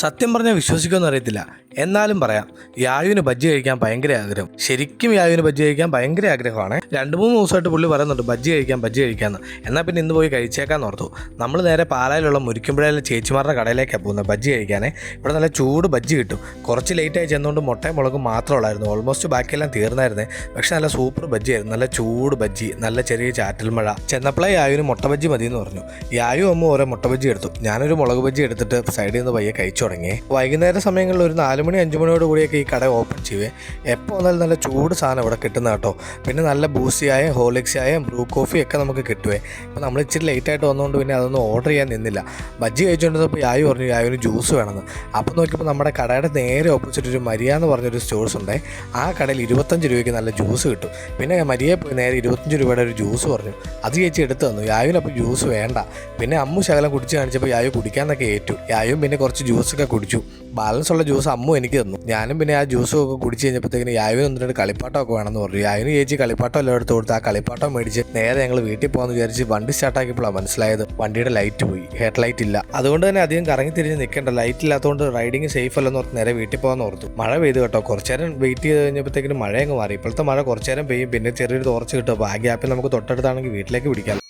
സത്യം പറഞ്ഞാൽ വിശ്വസിക്കുമെന്ന് അറിയത്തില്ല. എന്നാലും പറയാം, യായുവിന് ബജ്ജി കഴിക്കാൻ ഭയങ്കര ആഗ്രഹം. ശരിക്കും യായുവിന് ബജ്ജി കഴിക്കാൻ ഭയങ്കര ആഗ്രഹമാണ്. 2-3 ദിവസമായിട്ട് പുള്ളി പറയുന്നുണ്ട് ബജ്ജി കഴിക്കാമെന്ന്. എന്നാൽ പിന്നെ ഇന്ന് പോയി കഴിച്ചേക്കാന്ന് ഓർത്തു. നമ്മൾ നേരെ പാലായിലുള്ള മുരിക്കുമ്പുഴയിലെ ചേച്ചിമാരുടെ കടയിലേക്കാണ് പോകുന്നത് ബജ്ജി കഴിക്കാനേ. ഇവിടെ നല്ല ചൂട് ബജ്ജി കിട്ടും. കുറച്ച് ലേറ്റായി ചെന്നുകൊണ്ട് മുട്ടയും മുളകും മാത്രമുള്ളായിരുന്നു. ഓൾമോസ്റ്റ് ബാക്കിയെല്ലാം തീർന്നായിരുന്നേ. പക്ഷെ നല്ല സൂപ്പർ ബജ്ജിയായിരുന്നു. നല്ല ചൂട് ബജ്ജി, നല്ല ചെറിയ ചാറ്റൽ മഴ. ചെന്നപ്പോഴേ യായുവിന് മുട്ട ബജ്ജി മതി എന്ന് പറഞ്ഞു. യായു അമ്മ ഓരോ മുട്ട ബജ്ജി എടുത്തു. ഞാനൊരു മുളക് ബജ്ജി എടുത്തിട്ട് സൈഡിൽ നിന്ന് പയ്യെ കഴിച്ചു തുടങ്ങി. വൈകുന്നേര സമയങ്ങളിൽ ഒരു 4 മണി 5 മണിയോട് കൂടിയൊക്കെ ഈ കട ഓപ്പൺ ചെയ്യുവേ. എപ്പോൾ വന്നാലും നല്ല ചൂട് സാധനം ഇവിടെ കിട്ടുന്ന കേട്ടോ. പിന്നെ നല്ല ബൂസ്റ്റിയായും ഹോർലിക്സായും ബ്രൂ കോഫി ഒക്കെ നമുക്ക് കിട്ടുവേ. അപ്പോൾ നമ്മൾ ഇച്ചിരി ലേറ്റായിട്ട് വന്നുകൊണ്ട് പിന്നെ അതൊന്നും ഓർഡർ ചെയ്യാൻ നിന്നില്ല. ബജ്ജി കഴിച്ചുകൊണ്ടിരുന്നപ്പോൾ യായു പറഞ്ഞു യായുവിന് ജ്യൂസ് വേണമെന്ന്. അപ്പോൾ നോക്കിയപ്പോൾ നമ്മുടെ കടയുടെ നേരെ ഓപ്പോസിറ്റ് ഒരു മരിയ എന്ന് പറഞ്ഞൊരു സ്റ്റോഴ്സ് ഉണ്ട്. ആ കടയിൽ 25 രൂപയ്ക്ക് നല്ല ജ്യൂസ് കിട്ടും. പിന്നെ മരിയയെ പോയി നേരെ 25 രൂപയുടെ ഒരു ജ്യൂസ് പറഞ്ഞു. അത് ചേച്ചി എടുത്തു തന്നു. യായുവിന് അപ്പോൾ ജ്യൂസ് വേണ്ട. പിന്നെ അമ്മു ശകലം കുടിച്ച് കാണിച്ചപ്പോൾ യായു കുടിക്കാമെന്നൊക്കെ ഏറ്റു. യായും പിന്നെ കുറച്ച് ജ്യൂസൊക്കെ കുടിച്ചു. ബാലൻസ് ഉള്ള ജ്യൂസ് അമ്മു എനിക്ക് തന്നു. ഞാനും പിന്നെ ആ ജ്യൂസും ഒക്കെ കുടിച്ച് കഴിഞ്ഞപ്പോഴത്തേക്കിന് യായുവിന് 1-2 കളിപ്പാട്ടമൊക്കെ വേണമെന്ന് പറഞ്ഞു. യായുവിന് ചേച്ചി കളിപ്പാട്ടം എല്ലാം എടുത്ത് കൊടുത്ത് ആ കളിപ്പാട്ടം മേടിച്ച് നേരെ ഞങ്ങൾ വീട്ടിൽ പോകാമെന്ന് വിചാരിച്ച് വണ്ടി സ്റ്റാർട്ടാക്കിയപ്പോഴാണ് മനസ്സിലായത് വണ്ടിയുടെ ലൈറ്റ് പോയി, ഹെഡ് ലൈറ്റ് ഇല്ല. അതുകൊണ്ട് തന്നെ അധികം കറങ്ങി തിരിഞ്ഞ് നിൽക്കേണ്ട, ലൈറ്റ് ഇല്ലാത്തതുകൊണ്ട് റൈഡിങ് സേഫ് അല്ലെന്ന് ഓർത്ത് നേരെ വീട്ടിൽ പോകാമെന്ന് ഓർത്തു. മഴ പെയ്തു കേട്ടോ. കുറച്ച് നേരം വെയിറ്റ് ചെയ്ത് കഴിഞ്ഞപ്പോഴത്തേക്കിന് മഴ അങ്ങ് മാറി. ഇപ്പോഴത്തെ മഴ കുറച്ച് നേരം പെയ്യും, പിന്നെ ചെറിയൊരു തോർച്ച കിട്ടും. അപ്പോൾ ആ ഗ്യാപ്പിൽ നമുക്ക് തൊട്ടടുത്താണെങ്കിൽ വീട്ടിലേക്ക് പിടിക്കാം.